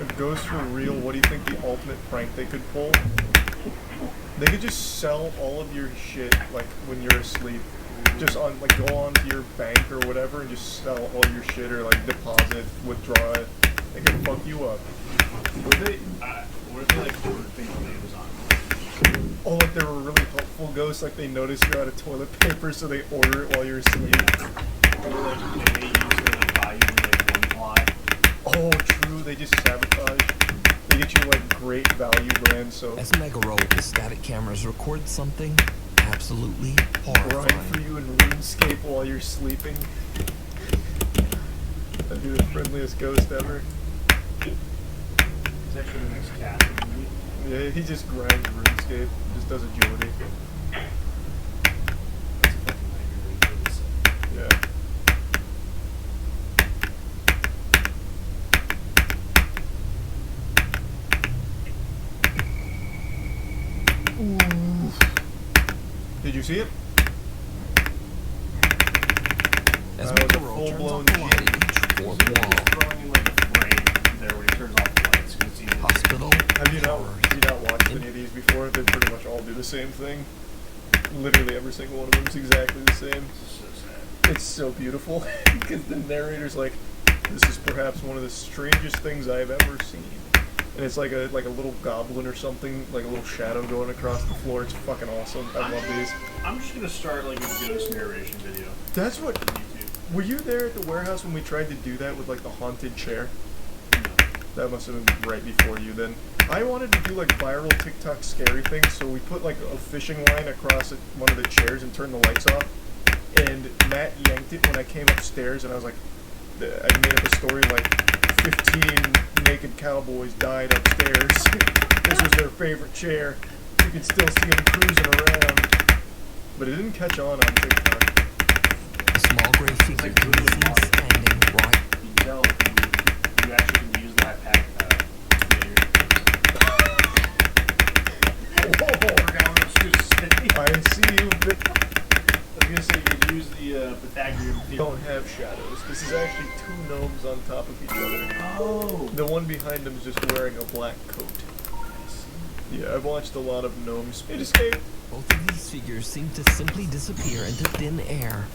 Speaker 2: If Ghost for real, what do you think the ultimate prank they could pull? They could just sell all of your shit, like, when you're asleep. Just on, like, go onto your bank or whatever and just sell all your shit or, like, deposit, withdraw it. They could fuck you up.
Speaker 14: What if they like, ordered things on Amazon?
Speaker 2: Oh, like they were really helpful, Ghosts, like they notice you're out of toilet paper, so they order it while you're asleep.
Speaker 14: Or like, they use their like value in like one plot.
Speaker 2: Oh, true, they just sabotage. They get you, like, great value brand, so...
Speaker 4: As Megaro with the static cameras records something absolutely horrifying.
Speaker 2: Grind for you in RuneScape while you're sleeping. That'd be the friendliest Ghost ever.
Speaker 14: It's actually the next cat in the movie.
Speaker 2: Yeah, he just grinds RuneScape, just does agility.
Speaker 14: That's a fucking nightmare. Really sick.
Speaker 2: Yeah. Ooh. Did you see it?
Speaker 4: As
Speaker 2: That was a
Speaker 4: Megaro
Speaker 2: full-blown
Speaker 4: turns off the light in each fourth wall.
Speaker 14: Throwing in like a frame there when he turns off the lights because it's easy.
Speaker 4: Hospital.
Speaker 2: Have you not watched any of these before? They pretty much all do the same thing. Literally every single one of them is exactly the same.
Speaker 14: So sad.
Speaker 2: It's so beautiful because the narrator's like, "This is perhaps one of the strangest things I've ever seen," and it's like a little goblin or something, like a little shadow going across the floor. It's fucking awesome. I love these.
Speaker 14: I'm just gonna start like a ghost narration video.
Speaker 2: That's what.
Speaker 14: On YouTube.
Speaker 2: Were you there at the warehouse when we tried to do that with like the haunted chair? That must have been right before you then. I wanted to do like viral TikTok scary things, so we put like a fishing line across one of the chairs and turned the lights off. And Matt yanked it when I came upstairs, and I was like, I made up a story like 15 naked cowboys died upstairs. This was their favorite chair. You could still see them cruising around. But it didn't catch on TikTok.
Speaker 4: A small gray figure can be seen standing right.
Speaker 14: You can tell if you actually can use that pack
Speaker 2: I see you.
Speaker 14: I was gonna say you could use the Pythagorean theorem.
Speaker 2: Don't have shadows. This is actually two gnomes on top of each other.
Speaker 14: Oh.
Speaker 2: The one behind him is just wearing a black coat. Yeah, I've watched a lot of gnomes. It escaped.
Speaker 4: Both of these figures seem to simply disappear into thin air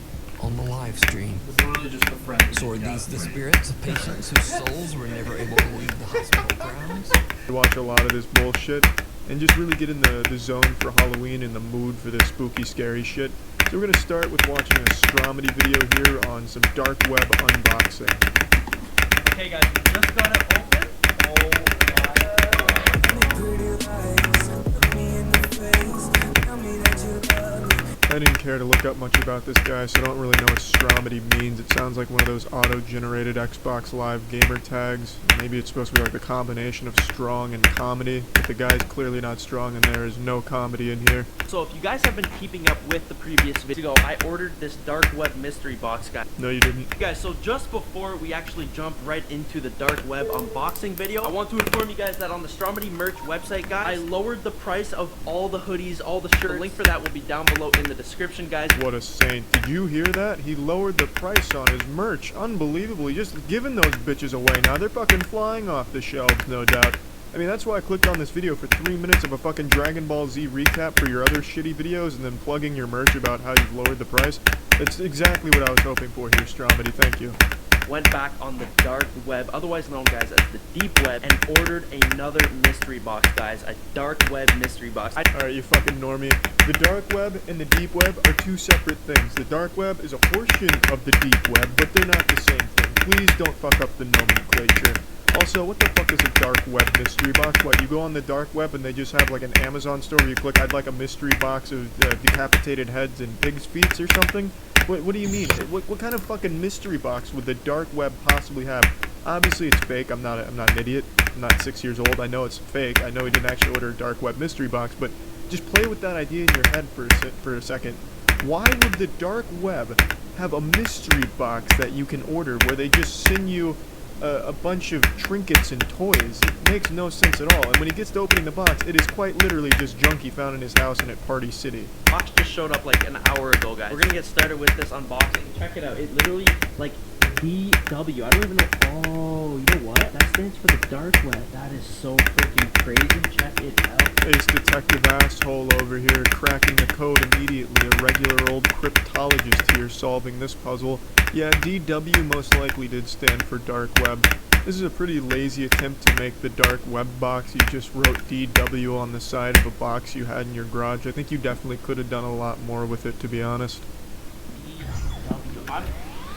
Speaker 4: on the live stream.
Speaker 14: It's literally just a friend.
Speaker 4: So are these the spirits of patients whose souls were never able to leave the hospital grounds?
Speaker 2: I watch a lot of this bullshit and just really get in the zone for Halloween and the mood for this spooky, scary shit. So we're gonna start with watching a Stromedy video here on some dark web unboxing.
Speaker 15: Okay guys, we just got it open. Oh
Speaker 2: I didn't care to look up much about this guy, so I don't really know what Stromedy means. It sounds like one of those auto-generated Xbox Live gamer tags. Maybe it's supposed to be like a combination of strong and comedy, but the guy's clearly not strong and there is no comedy in here.
Speaker 15: So if you guys have been keeping up with the previous video, I ordered this dark web mystery box, guys.
Speaker 2: No, you didn't.
Speaker 15: Guys, so just before we actually jump right into the dark web unboxing video, I want to inform you guys that on the Stromedy merch website, guys, I lowered the price of all the hoodies, all the shirts. The link for that will be down below in the description, guys.
Speaker 2: What a saint. Did you hear that? He lowered the price on his merch. Unbelievable. He just giving those bitches away now. They're fucking flying off the shelves, no doubt. I mean, that's why I clicked on this video for 3 minutes of a fucking Dragon Ball Z recap for your other shitty videos and then plugging your merch about how you've lowered the price. That's exactly what I was hoping for here, Stromedy. Thank you.
Speaker 15: Went back on the dark web, otherwise known, guys, as the deep web, and ordered another mystery box, guys. A dark web mystery box.
Speaker 2: Alright, you fucking normie. The dark web and the deep web are two separate things. The dark web is a portion of the deep web, but they're not the same thing. Please don't fuck up the nomenclature. Also, what the fuck is a dark web mystery box? What, you go on the dark web and they just have like an Amazon store where you click, I'd like a mystery box of decapitated heads and pig's feet or something? What do you mean? What kind of fucking mystery box would the dark web possibly have? Obviously it's fake. I'm not an idiot. I'm not 6 years old. I know it's fake. I know he didn't actually order a dark web mystery box, but just play with that idea in your head for a second. Why would the dark web have a mystery box that you can order where they just send you a bunch of trinkets and toys? It makes no sense at all. And when he gets to opening the box, it is quite literally just junk he found in his house and at Party City.
Speaker 15: Box just showed up like an hour ago, guys. We're gonna get started with this unboxing. Check it out. It literally, like, DW. I don't even know. Oh, you know what? That stands for the dark web. That is so freaking crazy. Check it out.
Speaker 2: Ace Detective Asshole over here cracking the code immediately. A regular old cryptologist here solving this puzzle. Yeah, DW most likely did stand for dark web. This is a pretty lazy attempt to make the dark web box. You just wrote DW on the side of a box you had in your garage. I think you definitely could have done a lot more with it, to be honest.
Speaker 15: DW.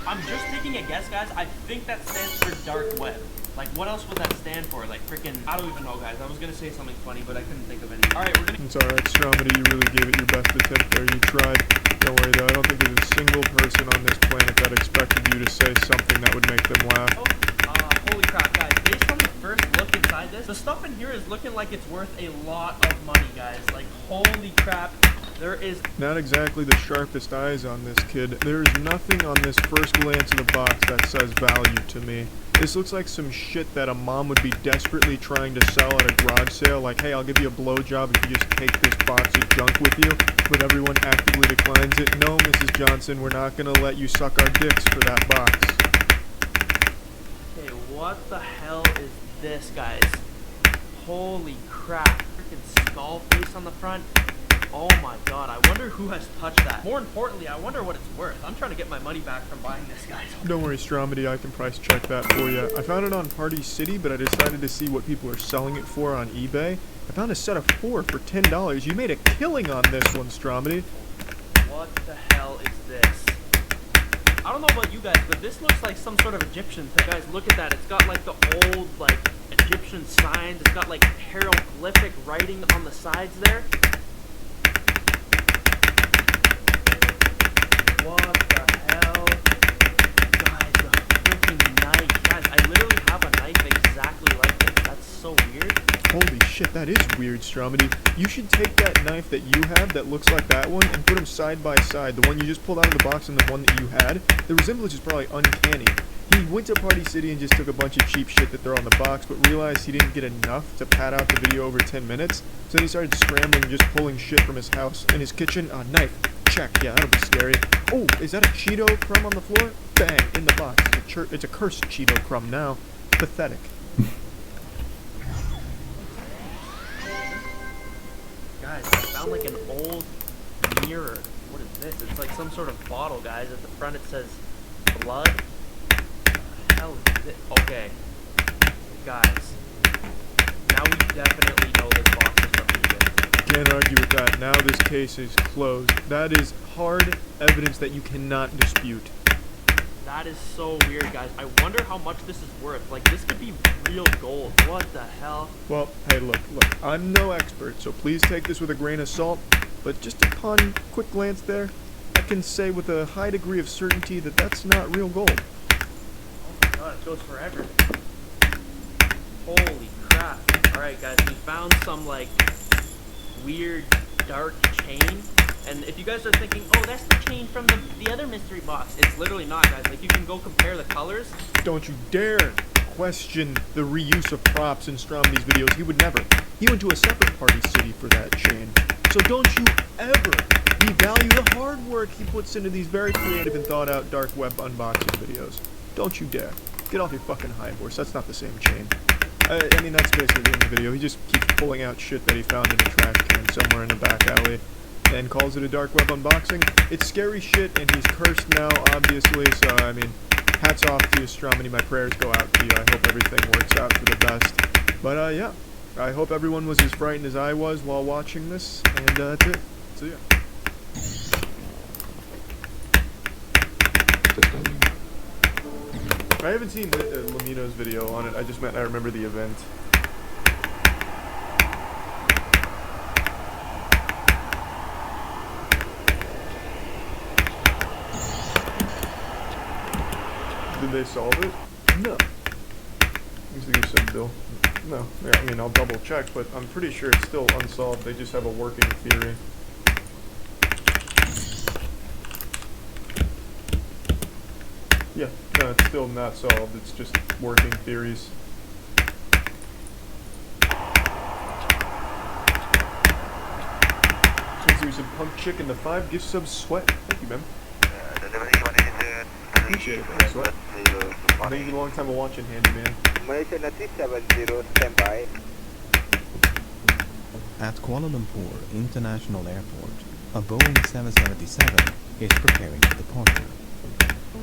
Speaker 15: I'm just taking a guess, guys. I think that stands for dark web. Like, what else would that stand for? Like, freaking, I don't even know, guys. I was gonna say something funny, but I couldn't think of anything. Alright, we're gonna...
Speaker 2: It's alright, Stromedy, you really gave it your best attempt there. You tried. Don't worry, though. I don't think there's a single person on this planet that expected you to say something that would make them laugh.
Speaker 15: Oh, holy crap, guys. Based on the first look inside this, the stuff in here is looking like it's worth a lot of money, guys. Like, holy crap. There is
Speaker 2: not exactly the sharpest eyes on this kid. There is nothing on this first glance of the box that says value to me. This looks like some shit that a mom would be desperately trying to sell at a garage sale, like, hey, I'll give you a blowjob if you just take this box of junk with you, but everyone actively declines it. No, Mrs. Johnson, we're not gonna let you suck our dicks for that box.
Speaker 15: Okay, what the hell is this, guys? Holy crap. Freaking skull face on the front. Oh my god, I wonder who has touched that. More importantly, I wonder what it's worth. I'm trying to get my money back from buying this, guys.
Speaker 2: Don't worry, Stromedy, I can price check that for you. I found it on Party City, but I decided to see what people are selling it for on eBay. I found a set of 4 for $10. You made a killing on this one, Stromedy.
Speaker 15: What the hell is this? I don't know about you guys, but this looks like some sort of Egyptian thing. Guys, look at that. It's got like the old, like, Egyptian signs. It's got like hieroglyphic writing on the sides there. What the hell? Guys, the freaking knife. Guys, I literally have a knife exactly like this. That's so weird.
Speaker 2: Holy shit, that is weird, Stromedy. You should take that knife that you have that looks like that one and put them side by side. The one you just pulled out of the box and the one that you had. The resemblance is probably uncanny. He went to Party City and just took a bunch of cheap shit that they're on the box, but realized he didn't get enough to pad out the video over 10 minutes. So then he started scrambling and just pulling shit from his house. In his kitchen, a knife. Check. Yeah, that'll be scary. Oh, is that a Cheeto crumb on the floor? Bang, in the box. It's a cursed Cheeto crumb now. Pathetic.
Speaker 15: Guys, I found like an old mirror. What is this? It's like some sort of bottle, guys. At the front it says blood. What the hell is this? Okay. Guys. Now we definitely know this box is from eBay.
Speaker 2: Can't argue with that. Now this case is closed. That is hard evidence that you cannot dispute.
Speaker 15: That is so weird, guys. I wonder how much this is worth. Like, this could be real gold. What the hell?
Speaker 2: Well, hey, look, I'm no expert, so please take this with a grain of salt, but just upon quick glance there, I can say with a high degree of certainty that that's not real gold.
Speaker 15: Oh my god, it goes forever. Holy crap. Alright, guys, we found some, like, weird dark chain. And if you guys are thinking, oh, that's the chain from the other mystery box, it's literally not, guys. Like, you can go compare the colors.
Speaker 2: Don't you dare question the reuse of props in Stromedy's videos. He would never. He went to a separate Party City for that chain. So don't you ever devalue the hard work he puts into these very creative and thought-out dark web unboxing videos. Don't you dare. Get off your fucking high horse. That's not the same chain. I mean, that's basically the end of the video. He just keeps pulling out shit that he found in a trash can somewhere in a back alley and calls it a dark web unboxing. It's scary shit, and he's cursed now, obviously, so, I mean, hats off to you, Stromedy. My prayers go out to you. I hope everything works out for the best. But, yeah, I hope everyone was as frightened as I was while watching this, and that's it. See ya. I haven't seen Lamino's video on it. I just meant I remember the event. Did they solve it? No. Thanks to you said, Bill. No. Yeah, I mean, I'll double check, but I'm pretty sure it's still unsolved. They just have a working theory. Yeah, no, it's still not solved. It's just working theories. Thanks to you said, Punk Chick in the 5 gift sub sweat. Thank you, man. Appreciate it, thanks, Sweat. Thank you for a long time of watching, Handyman.
Speaker 16: Malaysia 370, stand by.
Speaker 17: At Kuala Lumpur International Airport, a Boeing 777 is preparing for departure.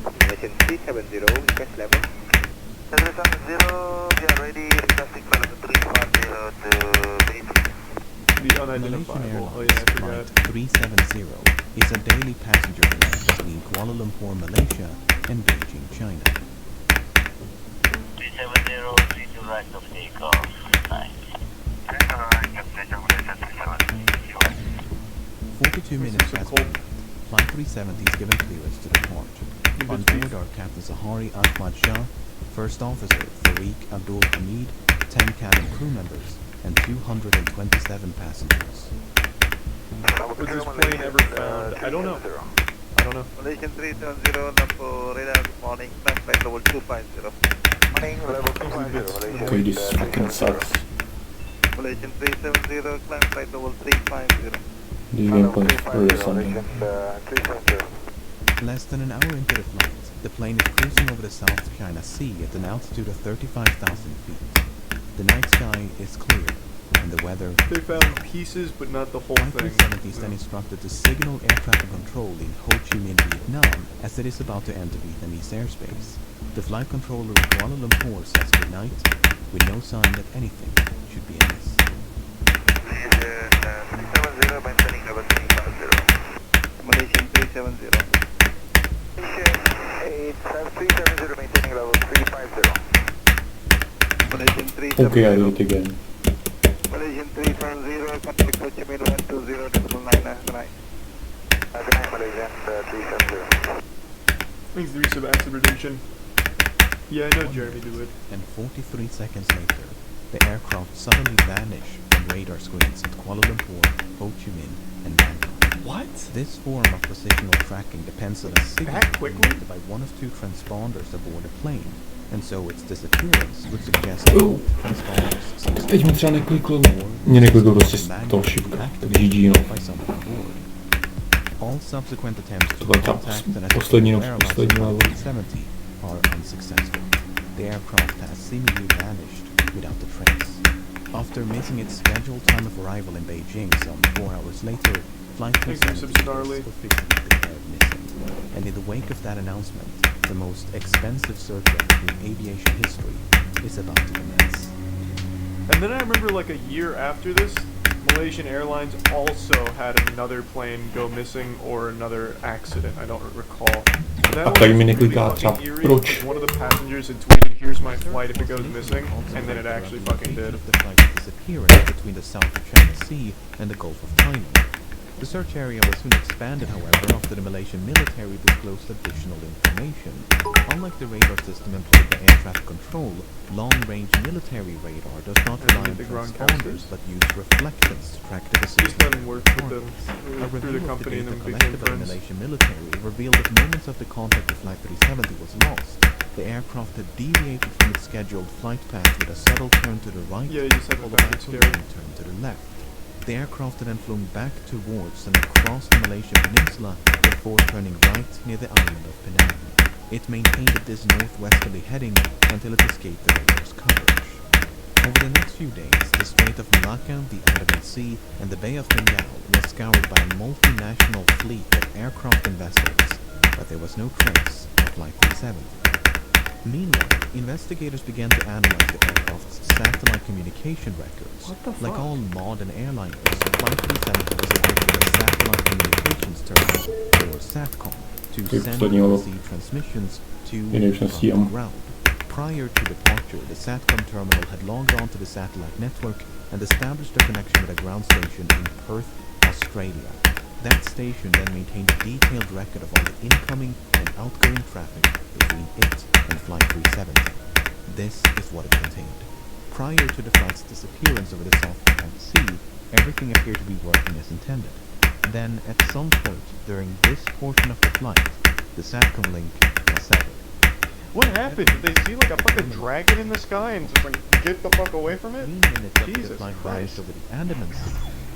Speaker 16: Malaysia 370, request level. 770, we are ready, requesting level 350 to base.
Speaker 2: The unidentifiable. Oh yeah, I forgot.
Speaker 17: Flight 370 is a daily passenger flight between Kuala Lumpur, Malaysia and Beijing, China.
Speaker 16: 370, see to right of takeoff. Nice.
Speaker 17: 42 minutes past midnight, Flight 370 is given clearance to depart. On board are Captain Zahari Ahmad Shah, First Officer Farik Abdul Hamid, 10 cabin crew members, and 227 passengers.
Speaker 2: Was this plane ever found? I don't know. I don't know.
Speaker 16: Malaysian 370, Lumpur, radar, good morning, climb flight level 250. Morning, level 250.
Speaker 13: Okay, this fucking sucks.
Speaker 16: Malaysian 370, climb flight level 350.
Speaker 13: This gameplay is something.
Speaker 17: Less than an hour into the flight, the plane is cruising over the South China Sea at an altitude of 35,000 feet. The night sky is clear, and the weather...
Speaker 2: They found pieces, but not the whole thing.
Speaker 17: Flight 370 is then instructed to signal air traffic control in Ho Chi Minh, Vietnam, as it is about to enter Vietnamese airspace. The flight controller in Kuala Lumpur says goodnight, with no sign that anything should be amiss.
Speaker 16: 370, maintaining level 350. Malaysian 370. Malaysian 370, maintaining level 350. Malaysian 370.
Speaker 13: Okay, I do it again.
Speaker 16: Malaysian 370, contact Ho Chi Minh 120.9. Good night. Good night, Malaysian 370.
Speaker 2: Thanks to Resub Acid Redemption. Yeah, I know Jeremy do it.
Speaker 17: And 43 seconds later, the aircraft suddenly vanished from radar screens at Kuala Lumpur, Ho Chi Minh, and Bangkok.
Speaker 2: What?
Speaker 17: This form of positional tracking depends on a signal generated by one of two transponders aboard a plane, and so its disappearance would suggest both transponders.
Speaker 13: Teď mi třeba nekliklo, mě nekliklo prostě to šipka, tak GG no.
Speaker 17: All subsequent attempts to
Speaker 13: Tohle ta poslední level.
Speaker 17: Are unsuccessful. The aircraft has seemingly vanished without a trace. After missing its scheduled time of arrival in Beijing some 4 hours later, Flight 370 was officially declared missing. And in the wake of that announcement, the most expensive search effort in aviation history is about to commence.
Speaker 2: And then I remember like a year after this, Malaysian Airlines also had another plane go missing or another accident. I don't recall.
Speaker 13: A tady mi nekliká třeba proč?
Speaker 2: One of the passengers had tweeted, "Here's my flight if it goes missing," and then it actually fucking did.
Speaker 17: The flight disappearance between the South China Sea and the Gulf of Thailand. The search area was soon expanded, however, after the Malaysian military disclosed additional information. Unlike the radar system employed by air traffic control, long-range military radar does not rely on transponders, but use reflectance to track the position of targets. A review of the data collected by the Malaysian military revealed that moments after contact with Flight 370 was lost, the aircraft had deviated from its scheduled flight path with a subtle turn to the right, followed by a turn to the left. The aircraft had then flown back towards and across the Malaysian peninsula before turning right near the island of Penang. It maintained this northwesterly heading until it escaped the radar's coverage. Over the next few days, the Strait of Malacca, the Andaman Sea, and the Bay of Bengal were scoured by a multinational fleet of aircraft and vessels, but there was no trace of Flight 370. Meanwhile, investigators began to analyze the aircraft's satellite communication records. Like all modern airliners, Flight 370 was equipped with a satellite communications terminal, or SATCOM, to send and receive transmissions to and from the ground. Prior to departure, the SATCOM terminal had logged onto the satellite network and established a connection with a ground station in Perth, Australia. That station then maintained a detailed record of all the incoming and outgoing traffic between it and Flight 370. This is what it contained. Prior to the flight's disappearance over the South China Sea, everything appeared to be working as intended. Then, at some point during this portion of the flight, the SATCOM link was severed.
Speaker 2: What happened? Did they see like a fucking dragon in the sky and just like get the fuck away from it?
Speaker 17: 3 minutes after the
Speaker 2: Jesus
Speaker 17: flight
Speaker 2: Christ.
Speaker 17: crashed over the Andaman Sea,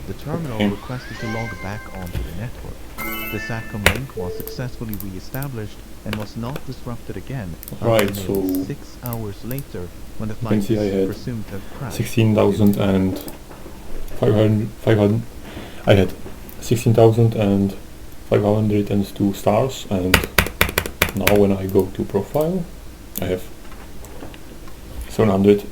Speaker 17: the terminal requested to log back onto the network. The SATCOM link was successfully re-established and was not disrupted again
Speaker 13: Right,
Speaker 17: until nearly
Speaker 13: so
Speaker 17: 6 hours later when the
Speaker 13: you can
Speaker 17: flight
Speaker 13: see I
Speaker 17: was
Speaker 13: had
Speaker 17: presumed to have crashed.
Speaker 13: 16,500. I had 16,502 stars, and now when I go to profile, I have 700